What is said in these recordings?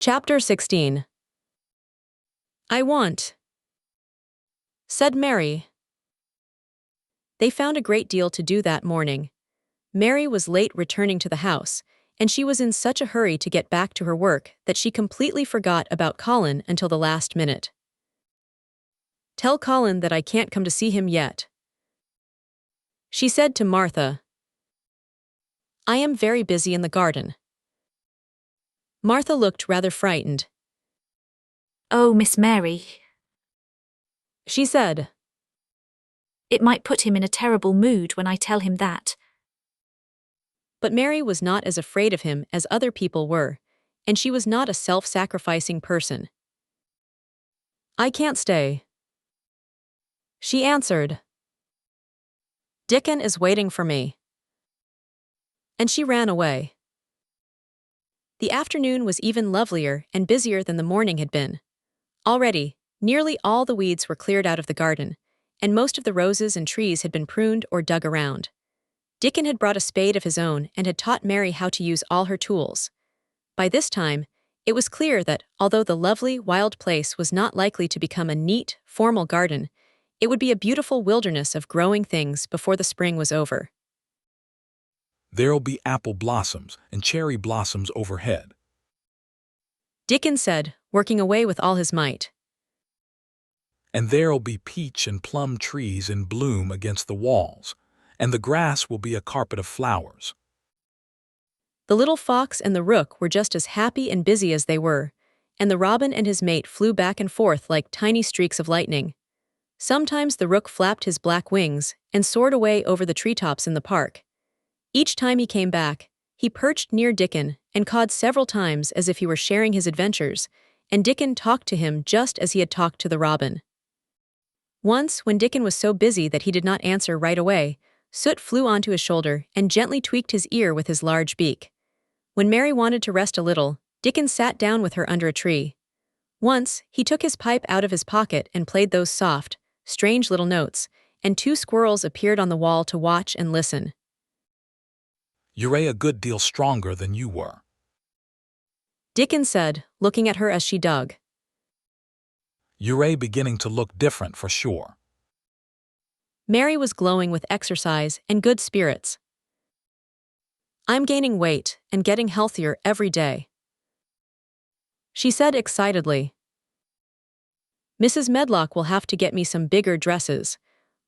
Chapter 16. I want, said Mary. They found a great deal to do that morning. Mary was late returning to the house, and she was in such a hurry to get back to her work that she completely forgot about Colin until the last minute. "Tell Colin that I can't come to see him yet," she said to Martha. "I am very busy in the garden." Martha looked rather frightened. "Oh, Miss Mary," she said. "it might put him in a terrible mood when I tell him that." But Mary was not as afraid of him as other people were, and she was not a self-sacrificing person. "I can't stay," she answered. "Dickon is waiting for me." And she ran away. The afternoon was even lovelier and busier than the morning had been. Already, nearly all the weeds were cleared out of the garden, and most of the roses and trees had been pruned or dug around. Dickon had brought a spade of his own and had taught Mary how to use all her tools. By this time, it was clear that, although the lovely, wild place was not likely to become a neat, formal garden, it would be a beautiful wilderness of growing things before the spring was over. "There'll be apple blossoms and cherry blossoms overhead," Dickon said, working away with all his might. "and there'll be peach and plum trees in bloom against the walls, and the grass will be a carpet of flowers." The little fox and the rook were just as happy and busy as they were, and the robin and his mate flew back and forth like tiny streaks of lightning. Sometimes the rook flapped his black wings and soared away over the treetops in the park. Each time he came back, he perched near Dickon and cawed several times as if he were sharing his adventures, and Dickon talked to him just as he had talked to the robin. Once, when Dickon was so busy that he did not answer right away, Soot flew onto his shoulder and gently tweaked his ear with his large beak. When Mary wanted to rest a little, Dickon sat down with her under a tree. Once, he took his pipe out of his pocket and played those soft, strange little notes, and two squirrels appeared on the wall to watch and listen. "You're a good deal stronger than you were," Dickon said, looking at her as she dug. "You're beginning to look different for sure." Mary was glowing with exercise and good spirits. "I'm gaining weight and getting healthier every day," she said excitedly. "Mrs. Medlock will have to get me some bigger dresses.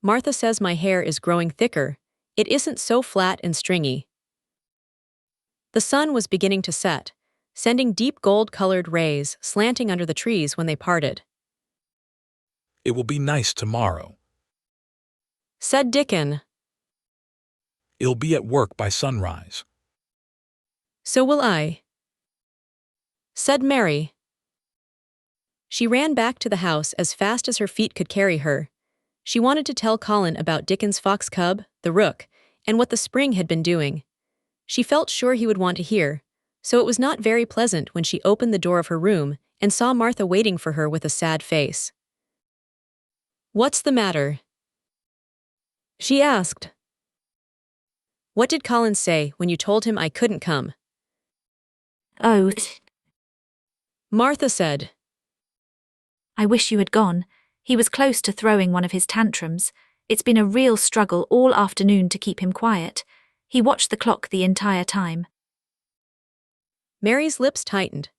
Martha says my hair is growing thicker. It isn't so flat and stringy." The sun was beginning to set, sending deep gold-colored rays slanting under the trees when they parted. "It will be nice tomorrow," said Dickon. "It'll be at work by sunrise." "So will I," said Mary. She ran back to the house as fast as her feet could carry her. She wanted to tell Colin about Dickon's fox cub, the rook, and what the spring had been doing. She felt sure he would want to hear, so it was not very pleasant when she opened the door of her room and saw Martha waiting for her with a sad face. "What's the matter?" she asked. "What did Colin say when you told him I couldn't come?" "Oh, Martha said. I wish you had gone. He was close to throwing one of his tantrums. It's been a real struggle all afternoon to keep him quiet. He watched the clock the entire time." Mary's lips tightened.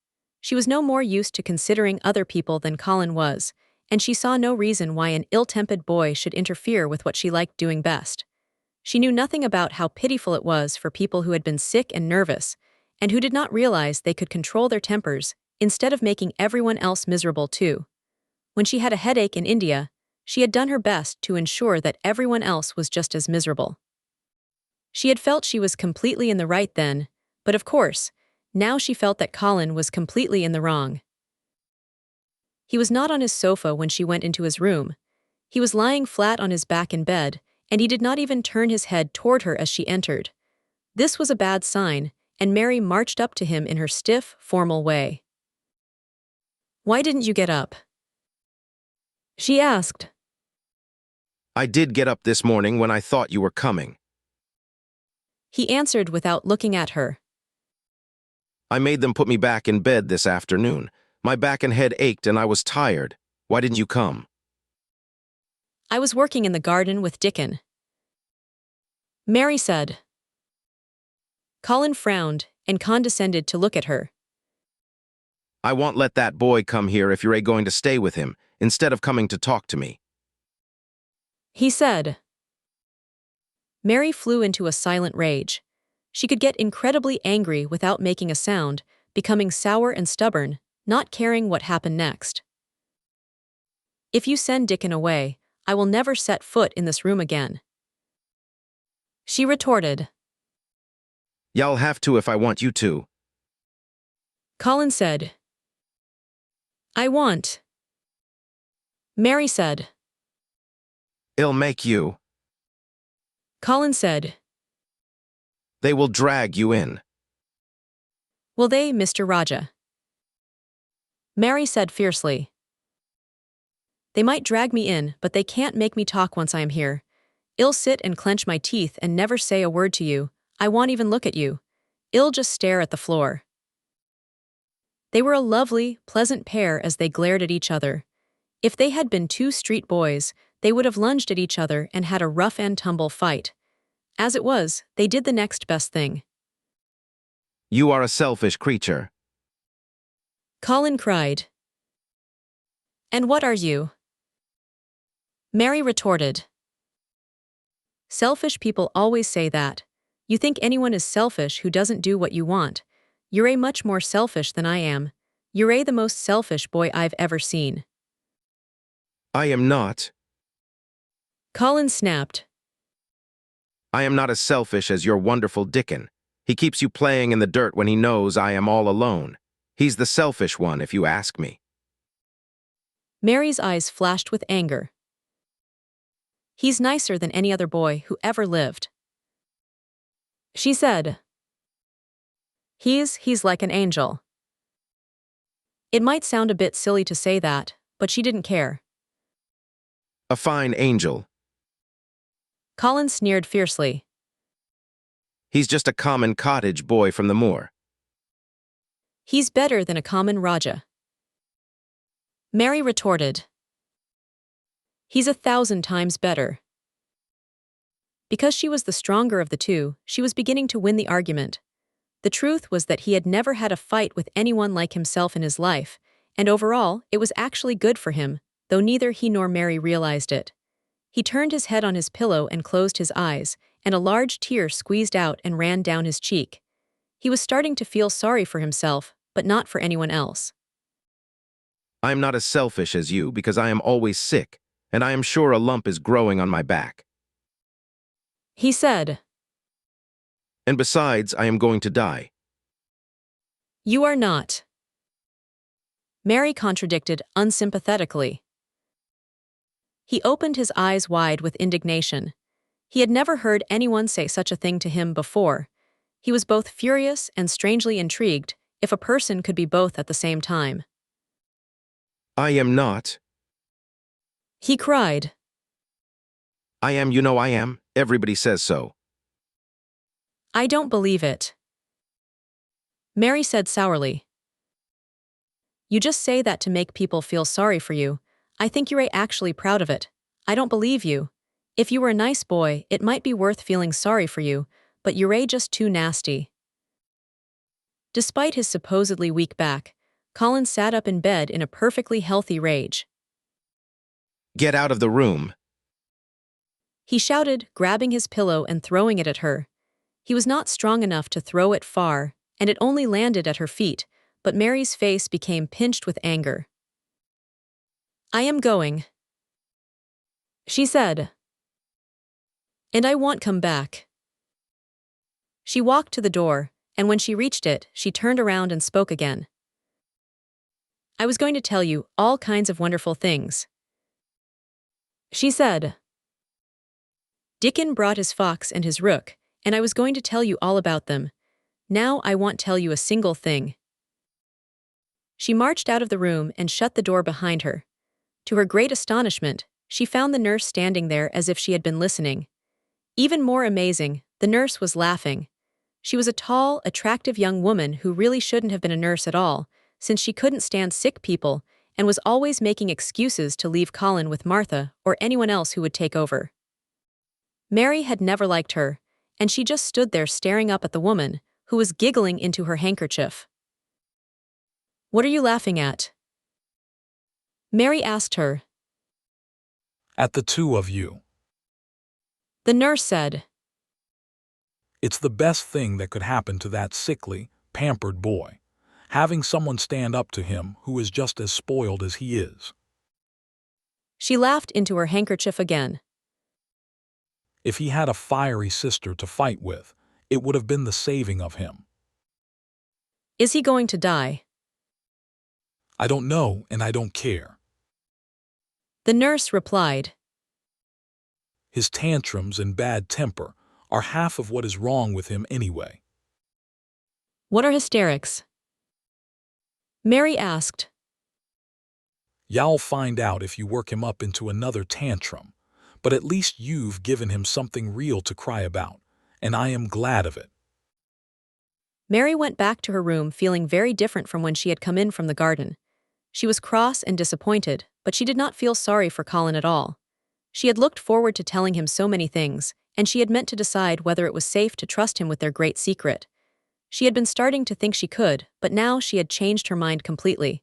She was no more used to considering other people than Colin was, and she saw no reason why an ill-tempered boy should interfere with what she liked doing best. She knew nothing about how pitiful it was for people who had been sick and nervous, and who did not realize they could control their tempers instead of making everyone else miserable too. When she had a headache in India, she had done her best to ensure that everyone else was just as miserable. She had felt she was completely in the right then, but of course, now she felt that Colin was completely in the wrong. He was not on his sofa when she went into his room. He was lying flat on his back in bed, and he did not even turn his head toward her as she entered. This was a bad sign, and Mary marched up to him in her stiff, formal way. "Why didn't you get up?" she asked. "I did get up this morning when I thought you were coming." He answered without looking at her. I made them put me back in bed this afternoon. My back and head ached and I was tired. Why didn't you come? I was working in the garden with Dickon, Mary said. Colin frowned and condescended to look at her. I won't let that boy come here if you're going to stay with him, instead of coming to talk to me. He said. Mary flew into a silent rage. She could get incredibly angry without making a sound, becoming sour and stubborn, not caring what happened next. If you send Dickon away, I will never set foot in this room again, she retorted. Y'all have to if I want you to. Colin said. I want. Mary said. It'll make you. Colin said. They will drag you in. Will they, Mr. Raja? Mary said fiercely. They might drag me in, but they can't make me talk once I am here. I'll sit and clench my teeth and never say a word to you. I won't even look at you. I'll just stare at the floor. They were a lovely, pleasant pair as they glared at each other. If they had been two street boys, they would have lunged at each other and had a rough-and-tumble fight. As it was, they did the next best thing. You are a selfish creature. Colin cried. And what are you? Mary retorted. Selfish people always say that. You think anyone is selfish who doesn't do what you want. You're much more selfish than I am. You're the most selfish boy I've ever seen. I am not. Colin snapped. I am not as selfish as your wonderful Dickon. He keeps you playing in the dirt when he knows I am all alone. He's the selfish one, if you ask me. Mary's eyes flashed with anger. He's nicer than any other boy who ever lived, she said. He's like an angel. It might sound a bit silly to say that, but she didn't care. A fine angel. Colin sneered fiercely. He's just a common cottage boy from the moor. He's better than a common Raja, Mary retorted. He's 1,000 times better. Because she was the stronger of the two, she was beginning to win the argument. The truth was that he had never had a fight with anyone like himself in his life, and overall, it was actually good for him, though neither he nor Mary realized it. He turned his head on his pillow and closed his eyes, and a large tear squeezed out and ran down his cheek. He was starting to feel sorry for himself, but not for anyone else. I am not as selfish as you because I am always sick, and I am sure a lump is growing on my back. He said. And besides, I am going to die. You are not, Mary contradicted unsympathetically. He opened his eyes wide with indignation. He had never heard anyone say such a thing to him before. He was both furious and strangely intrigued, if a person could be both at the same time. I am not. He cried. I am, you know I am. Everybody says so. I don't believe it, Mary said sourly. You just say that to make people feel sorry for you. I think you're actually proud of it. I don't believe you. If you were a nice boy, it might be worth feeling sorry for you, but you're just too nasty. Despite his supposedly weak back, Colin sat up in bed in a perfectly healthy rage. Get out of the room. He shouted, grabbing his pillow and throwing it at her. He was not strong enough to throw it far, and it only landed at her feet, but Mary's face became pinched with anger. I am going, she said. And I won't come back. She walked to the door, and when she reached it, she turned around and spoke again. I was going to tell you all kinds of wonderful things, she said. Dickon brought his fox and his rook, and I was going to tell you all about them. Now I won't tell you a single thing. She marched out of the room and shut the door behind her. To her great astonishment, she found the nurse standing there as if she had been listening. Even more amazing, the nurse was laughing. She was a tall, attractive young woman who really shouldn't have been a nurse at all, since she couldn't stand sick people and was always making excuses to leave Colin with Martha or anyone else who would take over. Mary had never liked her, and she just stood there staring up at the woman, who was giggling into her handkerchief. "What are you laughing at?" Mary asked her. "At the two of you. The nurse said. It's the best thing that could happen to that sickly, pampered boy, having someone stand up to him who is just as spoiled as he is. She laughed into her handkerchief again. If he had a fiery sister to fight with, it would have been the saving of him. Is he going to die? I don't know, and I don't care. The nurse replied. His tantrums and bad temper are half of what is wrong with him anyway. What are hysterics? Mary asked. Y'all find out if you work him up into another tantrum, but at least you've given him something real to cry about, and I am glad of it. Mary went back to her room feeling very different from when she had come in from the garden. She was cross and disappointed, but she did not feel sorry for Colin at all. She had looked forward to telling him so many things, and she had meant to decide whether it was safe to trust him with their great secret. She had been starting to think she could, but now she had changed her mind completely.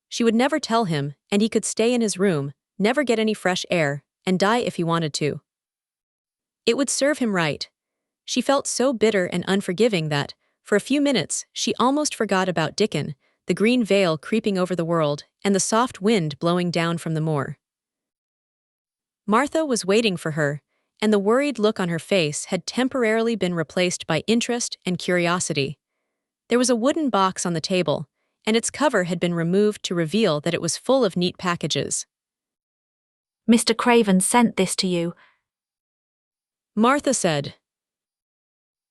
She would never tell him, and he could stay in his room, never get any fresh air, and die if he wanted to. It would serve him right. She felt so bitter and unforgiving that, for a few minutes, she almost forgot about Dickon, the green veil creeping over the world, and the soft wind blowing down from the moor. Martha was waiting for her, and the worried look on her face had temporarily been replaced by interest and curiosity. There was a wooden box on the table, and its cover had been removed to reveal that it was full of neat packages. Mr. Craven sent this to you. Martha said.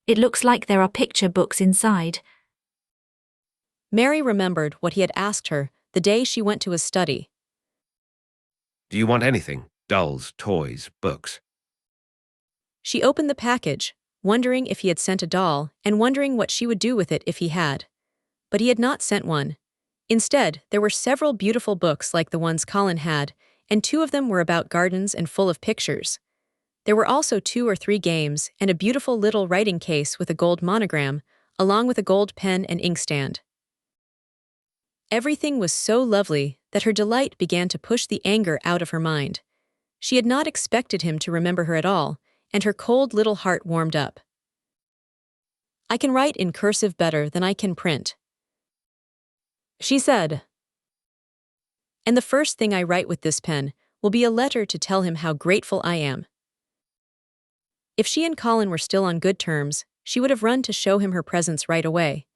It looks like there are picture books inside. Mary remembered what he had asked her the day she went to his study. Do you want anything? Dolls, toys, books? She opened the package, wondering if he had sent a doll and wondering what she would do with it if he had. But he had not sent one. Instead, there were several beautiful books like the ones Colin had, and 2 of them were about gardens and full of pictures. There were also 2 or 3 games and a beautiful little writing case with a gold monogram, along with a gold pen and inkstand. Everything was so lovely that her delight began to push the anger out of her mind. She had not expected him to remember her at all, and her cold little heart warmed up. I can write in cursive better than I can print, she said. And the first thing I write with this pen will be a letter to tell him how grateful I am. If she and Colin were still on good terms, she would have run to show him her presents right away.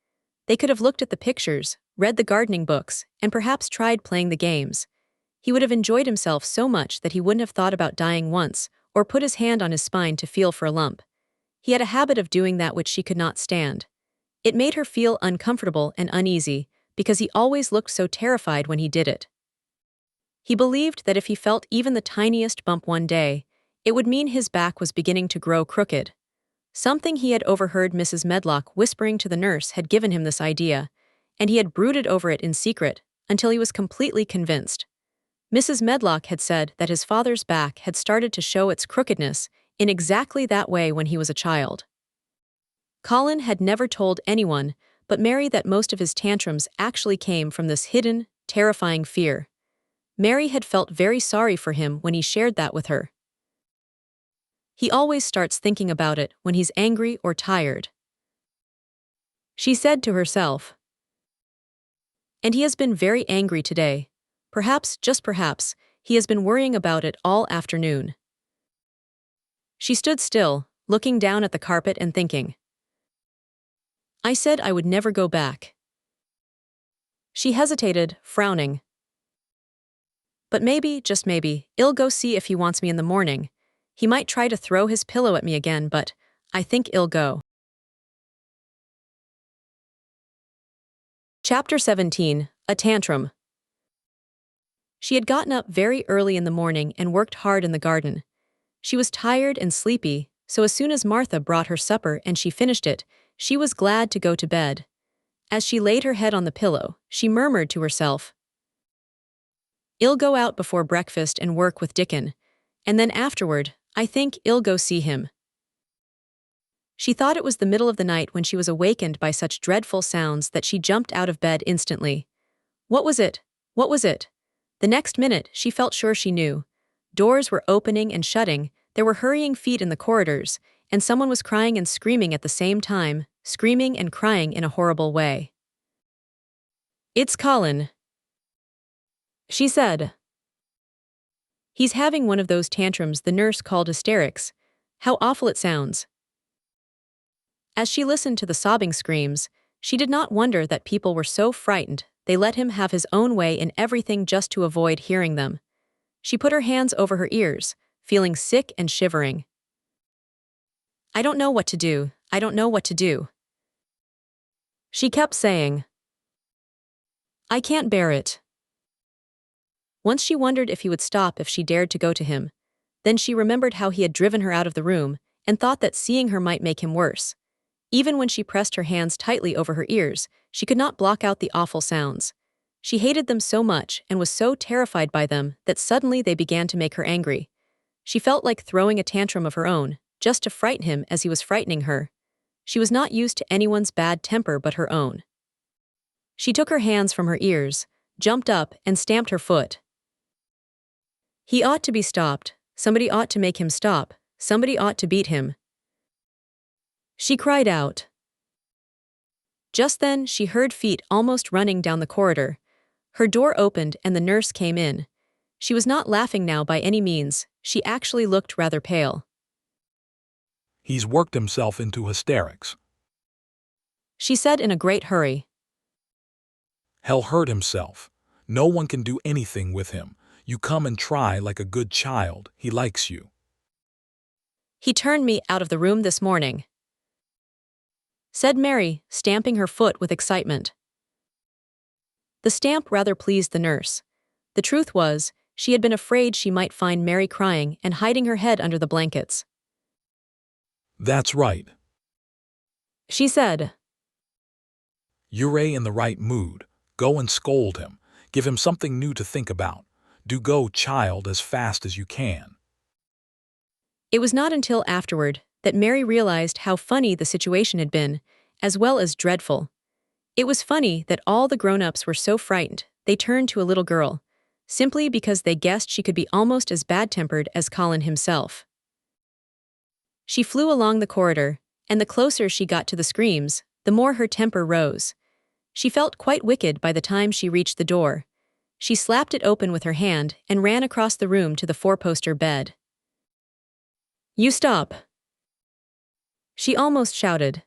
They could have looked at the pictures, read the gardening books, and perhaps tried playing the games. He would have enjoyed himself so much that he wouldn't have thought about dying once, or put his hand on his spine to feel for a lump. He had a habit of doing that which she could not stand. It made her feel uncomfortable and uneasy, because he always looked so terrified when he did it. He believed that if he felt even the tiniest bump one day, it would mean his back was beginning to grow crooked. Something he had overheard Mrs. Medlock whispering to the nurse had given him this idea, and he had brooded over it in secret until he was completely convinced. Mrs. Medlock had said that his father's back had started to show its crookedness in exactly that way when he was a child. Colin had never told anyone but Mary that most of his tantrums actually came from this hidden, terrifying fear. Mary had felt very sorry for him when he shared that with her. He always starts thinking about it when he's angry or tired, she said to herself. And he has been very angry today. Perhaps, just perhaps, he has been worrying about it all afternoon. She stood still, looking down at the carpet and thinking. I said I would never go back. She hesitated, frowning. But maybe, just maybe, I'll go see if he wants me in the morning. He might try to throw his pillow at me again, but I think I'll go. Chapter 17, A Tantrum. She had gotten up very early in the morning and worked hard in the garden. She was tired and sleepy, so as soon as Martha brought her supper and she finished it, she was glad to go to bed. As she laid her head on the pillow, she murmured to herself, "I'll go out before breakfast and work with Dickon, and then afterward, I think I'll go see him." She thought it was the middle of the night when she was awakened by such dreadful sounds that she jumped out of bed instantly. What was it? What was it? The next minute, she felt sure she knew. Doors were opening and shutting, there were hurrying feet in the corridors, and someone was crying and screaming at the same time, screaming and crying in a horrible way. "It's Colin," she said. "He's having one of those tantrums the nurse called hysterics. How awful it sounds." As she listened to the sobbing screams, she did not wonder that people were so frightened they let him have his own way in everything just to avoid hearing them. She put her hands over her ears, feeling sick and shivering. "I don't know what to do, I don't know what to do," she kept saying. "I can't bear it." Once she wondered if he would stop if she dared to go to him. Then she remembered how he had driven her out of the room and thought that seeing her might make him worse. Even when she pressed her hands tightly over her ears, she could not block out the awful sounds. She hated them so much and was so terrified by them that suddenly they began to make her angry. She felt like throwing a tantrum of her own, just to frighten him as he was frightening her. She was not used to anyone's bad temper but her own. She took her hands from her ears, jumped up, and stamped her foot. He ought to be stopped. Somebody ought to make him stop. Somebody ought to beat him, she cried out. Just then, she heard feet almost running down the corridor. Her door opened and the nurse came in. She was not laughing now by any means, she actually looked rather pale. "He's worked himself into hysterics," she said in a great hurry. "He'll hurt himself. No one can do anything with him. You come and try like a good child. He likes you." "He turned me out of the room this morning," said Mary, stamping her foot with excitement. The stamp rather pleased the nurse. The truth was, she had been afraid she might find Mary crying and hiding her head under the blankets. "That's right," she said. "You're in the right mood. Go and scold him. Give him something new to think about. Do go, child, as fast as you can." It was not until afterward that Mary realized how funny the situation had been, as well as dreadful. It was funny that all the grown-ups were so frightened they turned to a little girl, simply because they guessed she could be almost as bad-tempered as Colin himself. She flew along the corridor, and the closer she got to the screams, the more her temper rose. She felt quite wicked by the time she reached the door. She slapped it open with her hand and ran across the room to the four-poster bed. "You stop," she almost shouted.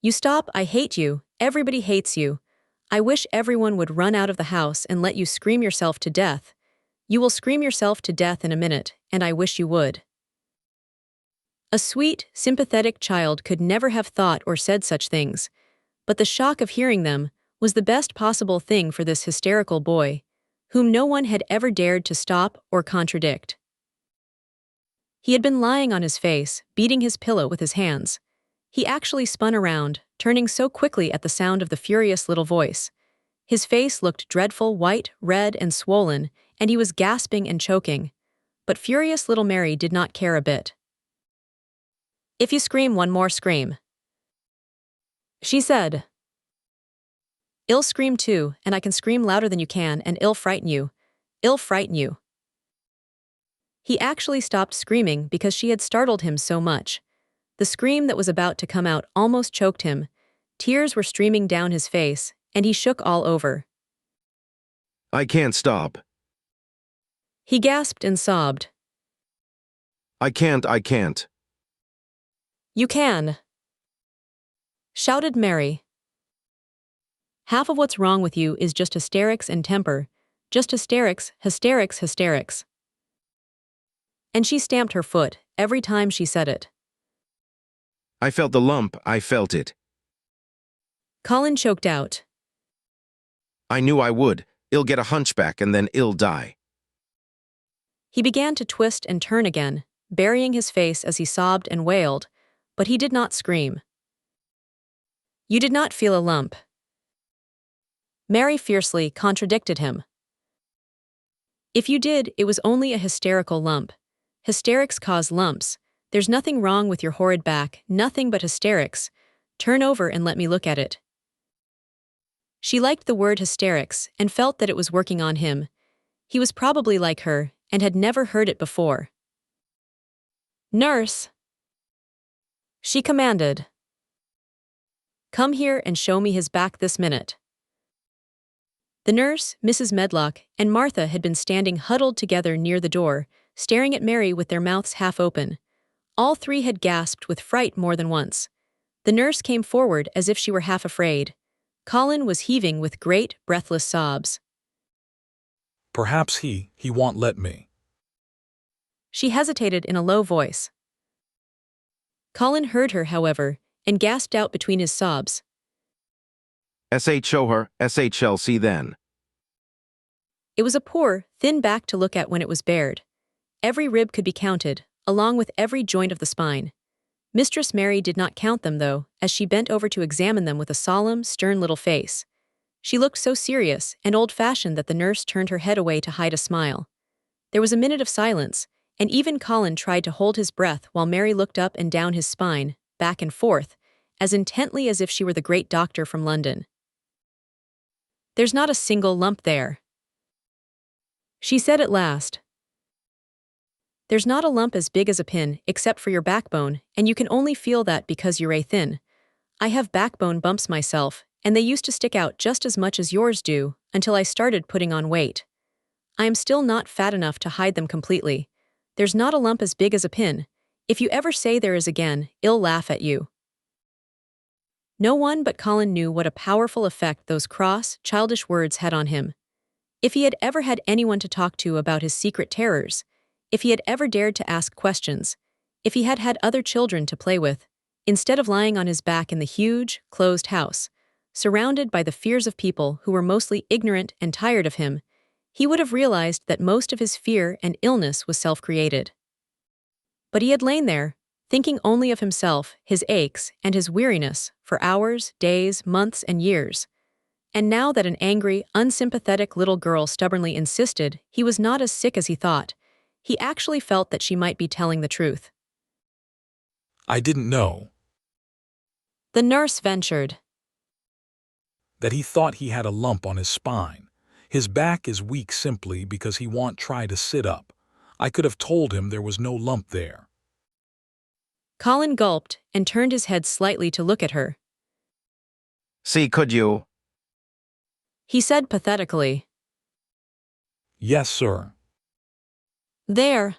"You stop, I hate you, everybody hates you. I wish everyone would run out of the house and let you scream yourself to death. You will scream yourself to death in a minute, and I wish you would." A sweet, sympathetic child could never have thought or said such things, but the shock of hearing them was the best possible thing for this hysterical boy, whom no one had ever dared to stop or contradict. He had been lying on his face, beating his pillow with his hands. He actually spun around, turning so quickly at the sound of the furious little voice. His face looked dreadful, white, red, and swollen, and he was gasping and choking. But furious little Mary did not care a bit. "If you scream one more scream," she said, "I'll scream too, and I can scream louder than you can, and I'll frighten you. I'll frighten you." He actually stopped screaming because she had startled him so much. The scream that was about to come out almost choked him. Tears were streaming down his face, and he shook all over. "I can't stop. He gasped and sobbed. I can't. "You can," shouted Mary. "Half of what's wrong with you is just hysterics and temper. Just hysterics, hysterics, hysterics." And she stamped her foot every time she said it. I felt the lump, I felt it. Colin choked out. I knew I would. I'll get a hunchback and then I'll die. He began to twist and turn again, burying his face as he sobbed and wailed, but he did not scream. You did not feel a lump. Mary fiercely contradicted him. If you did, it was only a hysterical lump. Hysterics cause lumps. There's nothing wrong with your horrid back, nothing but hysterics. Turn over and let me look at it. She liked the word hysterics and felt that it was working on him. He was probably like her and had never heard it before. Nurse, she commanded. Come here and show me his back this minute. The nurse, Mrs. Medlock, and Martha had been standing huddled together near the door, staring at Mary with their mouths half open. All three had gasped with fright more than once. The nurse came forward as if she were half afraid. Colin was heaving with great, breathless sobs. Perhaps he won't let me. She hesitated in a low voice. Colin heard her, however, and gasped out between his sobs. Show her, SHLC then. It was a poor, thin back to look at when it was bared. Every rib could be counted, along with every joint of the spine. Mistress Mary did not count them, though, as she bent over to examine them with a solemn, stern little face. She looked so serious and old-fashioned that the nurse turned her head away to hide a smile. There was a minute of silence, and even Colin tried to hold his breath while Mary looked up and down his spine, back and forth, as intently as if she were the great doctor from London. There's not a single lump there, she said at last. There's not a lump as big as a pin, except for your backbone, and you can only feel that because you're thin. I have backbone bumps myself, and they used to stick out just as much as yours do, until I started putting on weight. I am still not fat enough to hide them completely. There's not a lump as big as a pin. If you ever say there is again, I'll laugh at you. No one but Colin knew what a powerful effect those cross, childish words had on him. If he had ever had anyone to talk to about his secret terrors, if he had ever dared to ask questions, if he had had other children to play with, instead of lying on his back in the huge, closed house, surrounded by the fears of people who were mostly ignorant and tired of him, he would have realized that most of his fear and illness was self-created. But he had lain there, thinking only of himself, his aches, and his weariness, for hours, days, months, and years. And now that an angry, unsympathetic little girl stubbornly insisted he was not as sick as he thought, he actually felt that she might be telling the truth. I didn't know. The nurse ventured. That he thought he had a lump on his spine. His back is weak simply because he won't try to sit up. I could have told him there was no lump there. Colin gulped and turned his head slightly to look at her. See, could you? He said pathetically. Yes, sir. There,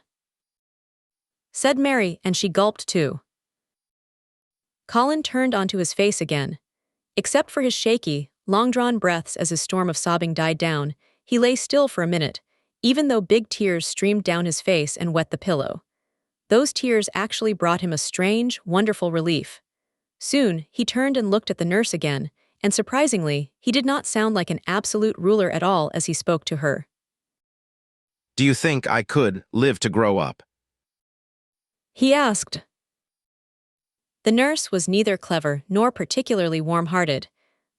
said Mary, and she gulped too. Colin turned onto his face again. Except for his shaky, long-drawn breaths as his storm of sobbing died down, he lay still for a minute, even though big tears streamed down his face and wet the pillow. Those tears actually brought him a strange, wonderful relief. Soon, he turned and looked at the nurse again, and surprisingly, he did not sound like an absolute ruler at all as he spoke to her. Do you think I could live to grow up? He asked. The nurse was neither clever nor particularly warm-hearted,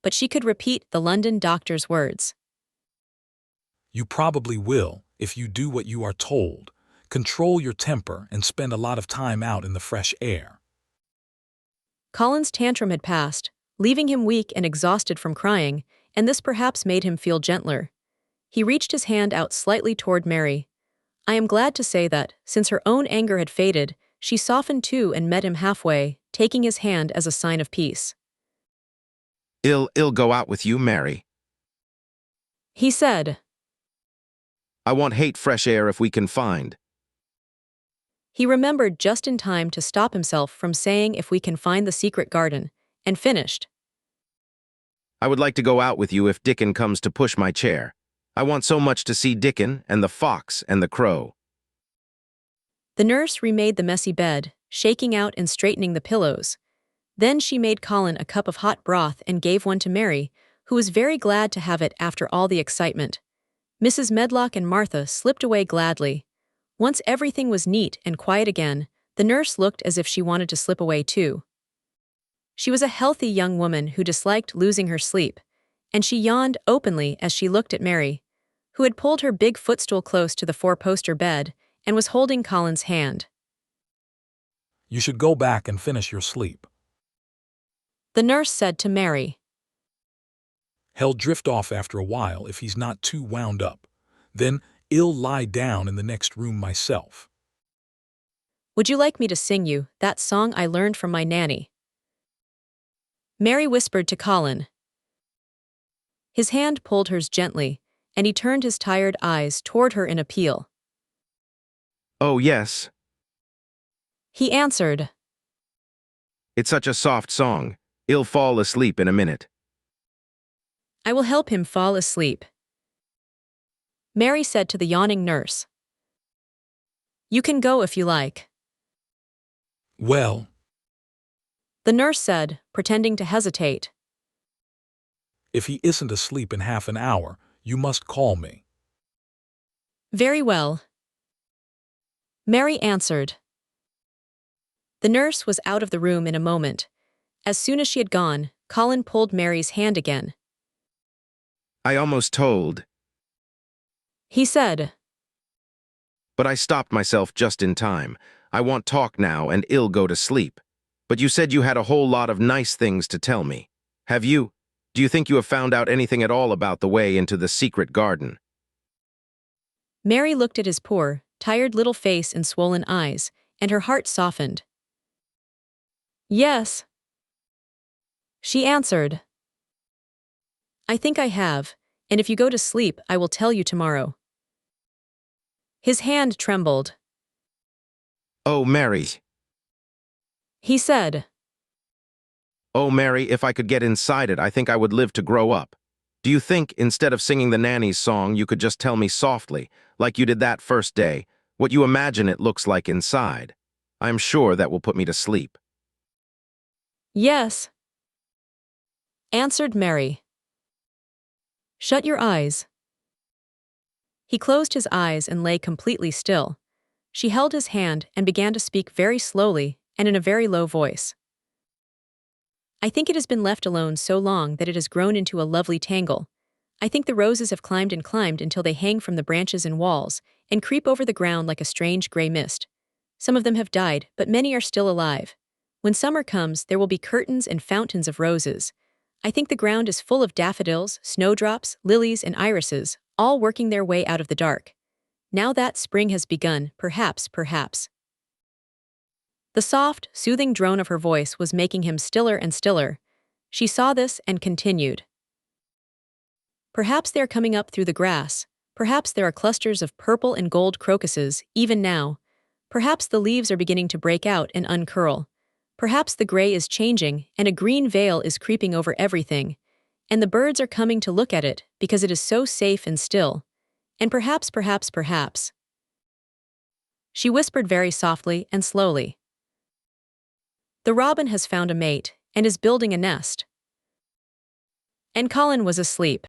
but she could repeat the London doctor's words. You probably will, if you do what you are told. Control your temper and spend a lot of time out in the fresh air. Colin's tantrum had passed, leaving him weak and exhausted from crying, and this perhaps made him feel gentler. He reached his hand out slightly toward Mary. I am glad to say that, since her own anger had faded, she softened too and met him halfway, taking his hand as a sign of peace. I'll go out with you, Mary. He said. I won't hate fresh air if we can find. He remembered just in time to stop himself from saying if we can find the secret garden, and finished. I would like to go out with you if Dickon comes to push my chair. I want so much to see Dickon and the fox and the crow. The nurse remade the messy bed, shaking out and straightening the pillows. Then she made Colin a cup of hot broth and gave one to Mary, who was very glad to have it after all the excitement. Mrs. Medlock and Martha slipped away gladly. Once everything was neat and quiet again, the nurse looked as if she wanted to slip away too. She was a healthy young woman who disliked losing her sleep, and she yawned openly as she looked at Mary, who had pulled her big footstool close to the four-poster bed and was holding Colin's hand. You should go back and finish your sleep. The nurse said to Mary. He'll drift off after a while if he's not too wound up. Then I'll lie down in the next room myself. Would you like me to sing you that song I learned from my nanny? Mary whispered to Colin. His hand pulled hers gently, and he turned his tired eyes toward her in appeal. Oh, yes. He answered. It's such a soft song. I'll fall asleep in a minute. I will help him fall asleep, Mary said to the yawning nurse. You can go if you like. Well, The nurse said, pretending to hesitate. if he isn't asleep in half an hour, you must call me. Very well, Mary answered. The nurse was out of the room in a moment. As soon as she had gone, Colin pulled Mary's hand again. I almost told, He said. but I stopped myself just in time. I want talk now and I'll go to sleep. But you said you had a whole lot of nice things to tell me. Have you? Do you think you have found out anything at all about the way into the secret garden? Mary looked at his poor, tired little face and swollen eyes, and her heart softened. Yes, she answered. I think I have, and if you go to sleep, I will tell you tomorrow. His hand trembled. Oh, Mary. He said. Oh, Mary, if I could get inside it, I think I would live to grow up. Do you think, instead of singing the nanny's song, you could just tell me softly, like you did that first day, what you imagine it looks like inside? I am sure that will put me to sleep. Yes, answered Mary. Shut your eyes. He closed his eyes and lay completely still. She held his hand and began to speak very slowly and in a very low voice. I think it has been left alone so long that it has grown into a lovely tangle. I think the roses have climbed and climbed until they hang from the branches and walls and creep over the ground like a strange gray mist. Some of them have died, but many are still alive. When summer comes, there will be curtains and fountains of roses. I think the ground is full of daffodils, snowdrops, lilies, and irises, all working their way out of the dark. Now that spring has begun, perhaps. The soft, soothing drone of her voice was making him stiller and stiller. She saw this and continued. Perhaps they are coming up through the grass. Perhaps there are clusters of purple and gold crocuses, even now. Perhaps the leaves are beginning to break out and uncurl. Perhaps the gray is changing, and a green veil is creeping over everything. And the birds are coming to look at it, because it is so safe and still. And perhaps. She whispered very softly and slowly. The robin has found a mate, and is building a nest. And Colin was asleep.